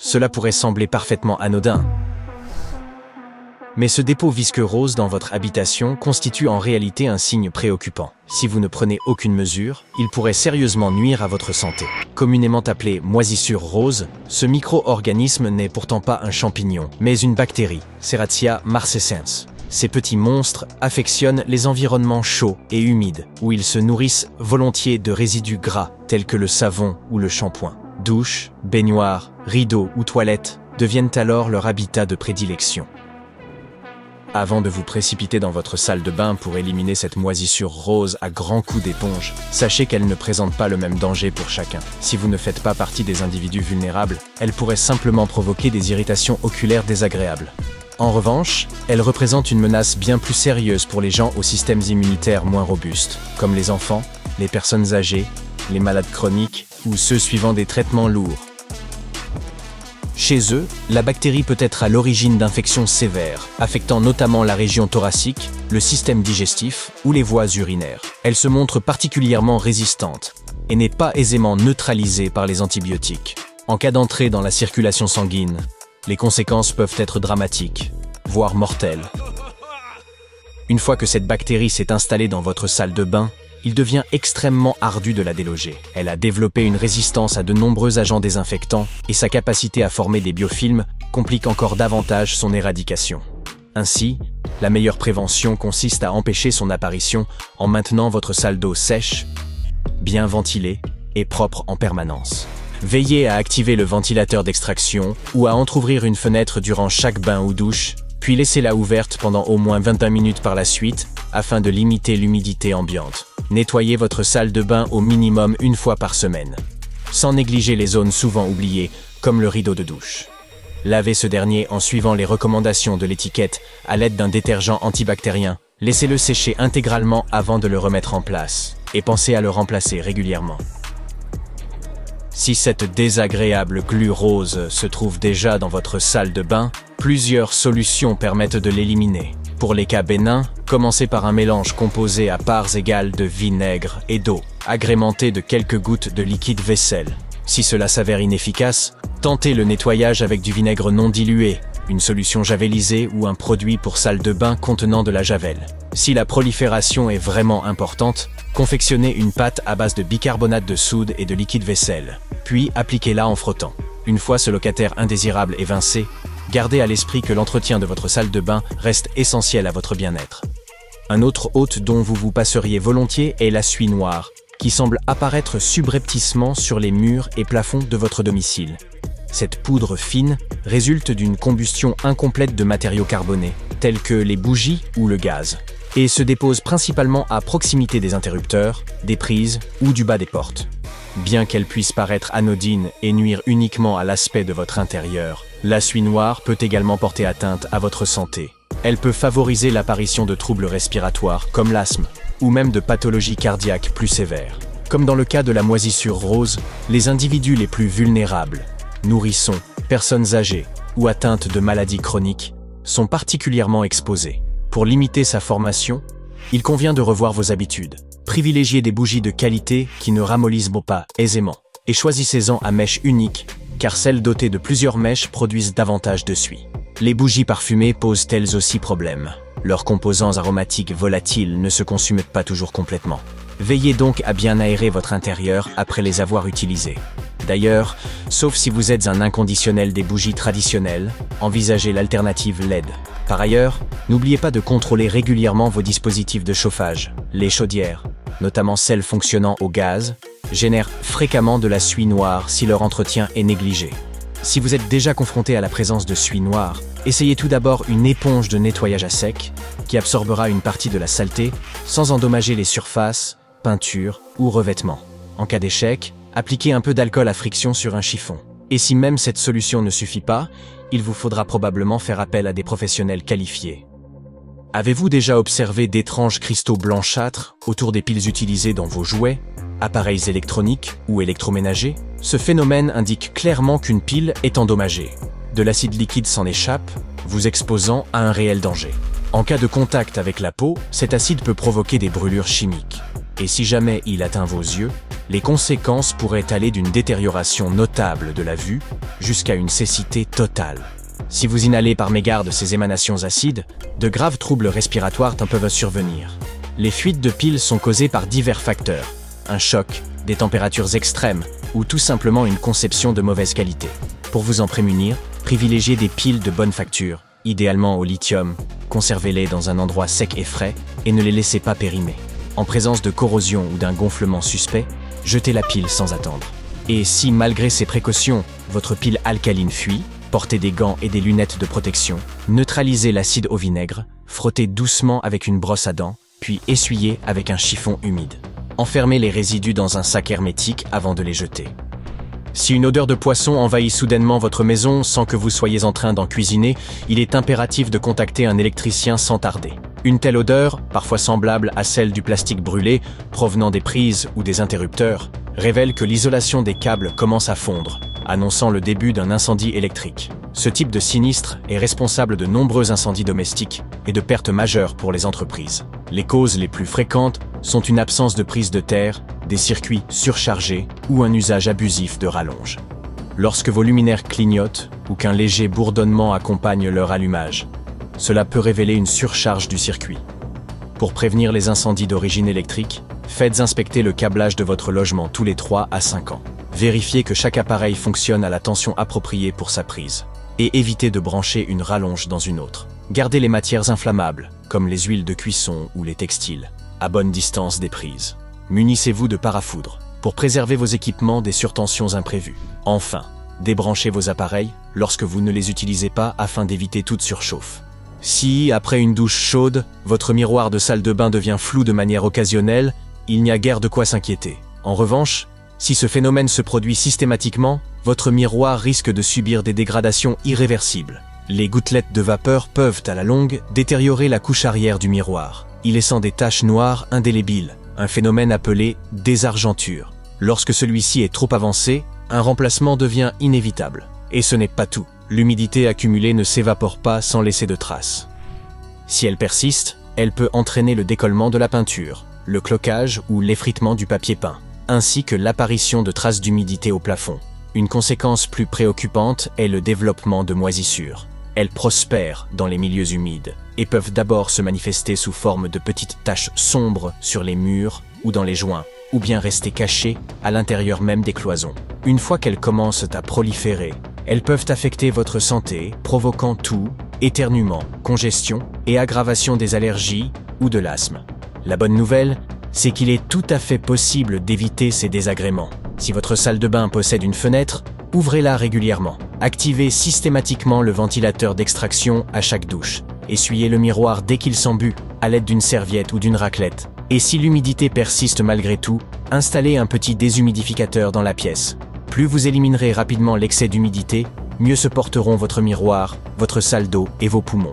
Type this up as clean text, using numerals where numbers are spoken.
Cela pourrait sembler parfaitement anodin. Mais ce dépôt visqueux rose dans votre habitation constitue en réalité un signe préoccupant. Si vous ne prenez aucune mesure, il pourrait sérieusement nuire à votre santé. Communément appelé moisissure rose, ce micro-organisme n'est pourtant pas un champignon, mais une bactérie, Serratia marcescens. Ces petits monstres affectionnent les environnements chauds et humides, où ils se nourrissent volontiers de résidus gras, tels que le savon ou le shampoing. Douches, baignoires, rideaux ou toilettes deviennent alors leur habitat de prédilection. Avant de vous précipiter dans votre salle de bain pour éliminer cette moisissure rose à grands coups d'éponge, sachez qu'elle ne présente pas le même danger pour chacun. Si vous ne faites pas partie des individus vulnérables, elle pourrait simplement provoquer des irritations oculaires désagréables. En revanche, elle représente une menace bien plus sérieuse pour les gens aux systèmes immunitaires moins robustes, comme les enfants, les personnes âgées, les malades chroniques ou ceux suivant des traitements lourds. Chez eux, la bactérie peut être à l'origine d'infections sévères, affectant notamment la région thoracique, le système digestif ou les voies urinaires. Elle se montre particulièrement résistante et n'est pas aisément neutralisée par les antibiotiques. En cas d'entrée dans la circulation sanguine, les conséquences peuvent être dramatiques, voire mortelles. Une fois que cette bactérie s'est installée dans votre salle de bain, il devient extrêmement ardu de la déloger. Elle a développé une résistance à de nombreux agents désinfectants et sa capacité à former des biofilms complique encore davantage son éradication. Ainsi, la meilleure prévention consiste à empêcher son apparition en maintenant votre salle d'eau sèche, bien ventilée et propre en permanence. Veillez à activer le ventilateur d'extraction ou à entrouvrir une fenêtre durant chaque bain ou douche, puis laissez-la ouverte pendant au moins 21 minutes par la suite afin de limiter l'humidité ambiante. Nettoyez votre salle de bain au minimum une fois par semaine, sans négliger les zones souvent oubliées, comme le rideau de douche. Lavez ce dernier en suivant les recommandations de l'étiquette à l'aide d'un détergent antibactérien. Laissez-le sécher intégralement avant de le remettre en place, et pensez à le remplacer régulièrement. Si cette désagréable glu rose se trouve déjà dans votre salle de bain, plusieurs solutions permettent de l'éliminer. Pour les cas bénins, commencez par un mélange composé à parts égales de vinaigre et d'eau, agrémenté de quelques gouttes de liquide vaisselle. Si cela s'avère inefficace, tentez le nettoyage avec du vinaigre non dilué, une solution javelisée ou un produit pour salle de bain contenant de la javel. Si la prolifération est vraiment importante, confectionnez une pâte à base de bicarbonate de soude et de liquide vaisselle, puis appliquez-la en frottant. Une fois ce locataire indésirable évincé, gardez à l'esprit que l'entretien de votre salle de bain reste essentiel à votre bien-être. Un autre hôte dont vous vous passeriez volontiers est la suie noire, qui semble apparaître subrepticement sur les murs et plafonds de votre domicile. Cette poudre fine résulte d'une combustion incomplète de matériaux carbonés, tels que les bougies ou le gaz, et se dépose principalement à proximité des interrupteurs, des prises ou du bas des portes. Bien qu'elle puisse paraître anodine et nuire uniquement à l'aspect de votre intérieur, la suie noire peut également porter atteinte à votre santé. Elle peut favoriser l'apparition de troubles respiratoires comme l'asthme, ou même de pathologies cardiaques plus sévères. Comme dans le cas de la moisissure rose, les individus les plus vulnérables, nourrissons, personnes âgées ou atteintes de maladies chroniques, sont particulièrement exposés. Pour limiter sa formation, il convient de revoir vos habitudes. Privilégiez des bougies de qualité qui ne ramollissent pas aisément, et choisissez-en à mèche unique, car celles dotées de plusieurs mèches produisent davantage de suie. Les bougies parfumées posent elles aussi problème. Leurs composants aromatiques volatiles ne se consument pas toujours complètement. Veillez donc à bien aérer votre intérieur après les avoir utilisées. D'ailleurs, sauf si vous êtes un inconditionnel des bougies traditionnelles, envisagez l'alternative LED. Par ailleurs, n'oubliez pas de contrôler régulièrement vos dispositifs de chauffage. Les chaudières, notamment celles fonctionnant au gaz, génèrent fréquemment de la suie noire si leur entretien est négligé. Si vous êtes déjà confronté à la présence de suie noire, essayez tout d'abord une éponge de nettoyage à sec qui absorbera une partie de la saleté sans endommager les surfaces, peintures ou revêtements. En cas d'échec, appliquez un peu d'alcool à friction sur un chiffon. Et si même cette solution ne suffit pas, il vous faudra probablement faire appel à des professionnels qualifiés. Avez-vous déjà observé d'étranges cristaux blanchâtres autour des piles utilisées dans vos jouets, appareils électroniques ou électroménagers? Ce phénomène indique clairement qu'une pile est endommagée. De l'acide liquide s'en échappe, vous exposant à un réel danger. En cas de contact avec la peau, cet acide peut provoquer des brûlures chimiques. Et si jamais il atteint vos yeux, Les conséquences pourraient aller d'une détérioration notable de la vue jusqu'à une cécité totale. Si vous inhalez par mégarde ces émanations acides, de graves troubles respiratoires peuvent survenir. Les fuites de piles sont causées par divers facteurs, un choc, des températures extrêmes ou tout simplement une conception de mauvaise qualité. Pour vous en prémunir, privilégiez des piles de bonne facture, idéalement au lithium, conservez-les dans un endroit sec et frais et ne les laissez pas périmer. En présence de corrosion ou d'un gonflement suspect, jetez la pile sans attendre. Et si, malgré ces précautions, votre pile alcaline fuit, portez des gants et des lunettes de protection, neutralisez l'acide au vinaigre, frottez doucement avec une brosse à dents, puis essuyez avec un chiffon humide. Enfermez les résidus dans un sac hermétique avant de les jeter. Si une odeur de poisson envahit soudainement votre maison sans que vous soyez en train d'en cuisiner, il est impératif de contacter un électricien sans tarder. Une telle odeur, parfois semblable à celle du plastique brûlé, provenant des prises ou des interrupteurs, révèle que l'isolation des câbles commence à fondre, annonçant le début d'un incendie électrique. Ce type de sinistre est responsable de nombreux incendies domestiques et de pertes majeures pour les entreprises. Les causes les plus fréquentes sont une absence de prise de terre, des circuits surchargés ou un usage abusif de rallonge. Lorsque vos luminaires clignotent ou qu'un léger bourdonnement accompagne leur allumage, cela peut révéler une surcharge du circuit. Pour prévenir les incendies d'origine électrique, faites inspecter le câblage de votre logement tous les 3 à 5 ans. Vérifiez que chaque appareil fonctionne à la tension appropriée pour sa prise. Et évitez de brancher une rallonge dans une autre. Gardez les matières inflammables, comme les huiles de cuisson ou les textiles, à bonne distance des prises. Munissez-vous de parafoudre pour préserver vos équipements des surtensions imprévues. Enfin, débranchez vos appareils lorsque vous ne les utilisez pas afin d'éviter toute surchauffe. Si, après une douche chaude, votre miroir de salle de bain devient flou de manière occasionnelle, il n'y a guère de quoi s'inquiéter. En revanche, si ce phénomène se produit systématiquement, votre miroir risque de subir des dégradations irréversibles. Les gouttelettes de vapeur peuvent, à la longue, détériorer la couche arrière du miroir, y laissant des taches noires indélébiles, un phénomène appelé désargenture. Lorsque celui-ci est trop avancé, un remplacement devient inévitable. Et ce n'est pas tout. L'humidité accumulée ne s'évapore pas sans laisser de traces. Si elle persiste, elle peut entraîner le décollement de la peinture, le cloquage ou l'effritement du papier peint, ainsi que l'apparition de traces d'humidité au plafond. Une conséquence plus préoccupante est le développement de moisissures. Elles prospèrent dans les milieux humides et peuvent d'abord se manifester sous forme de petites taches sombres sur les murs ou dans les joints, ou bien rester cachées à l'intérieur même des cloisons. Une fois qu'elles commencent à proliférer, elles peuvent affecter votre santé, provoquant toux, éternuement, congestion et aggravation des allergies ou de l'asthme. La bonne nouvelle, c'est qu'il est tout à fait possible d'éviter ces désagréments. Si votre salle de bain possède une fenêtre, ouvrez-la régulièrement. Activez systématiquement le ventilateur d'extraction à chaque douche. Essuyez le miroir dès qu'il s'embue, à l'aide d'une serviette ou d'une raclette. Et si l'humidité persiste malgré tout, installez un petit déshumidificateur dans la pièce. Plus vous éliminerez rapidement l'excès d'humidité, mieux se porteront votre miroir, votre salle d'eau et vos poumons.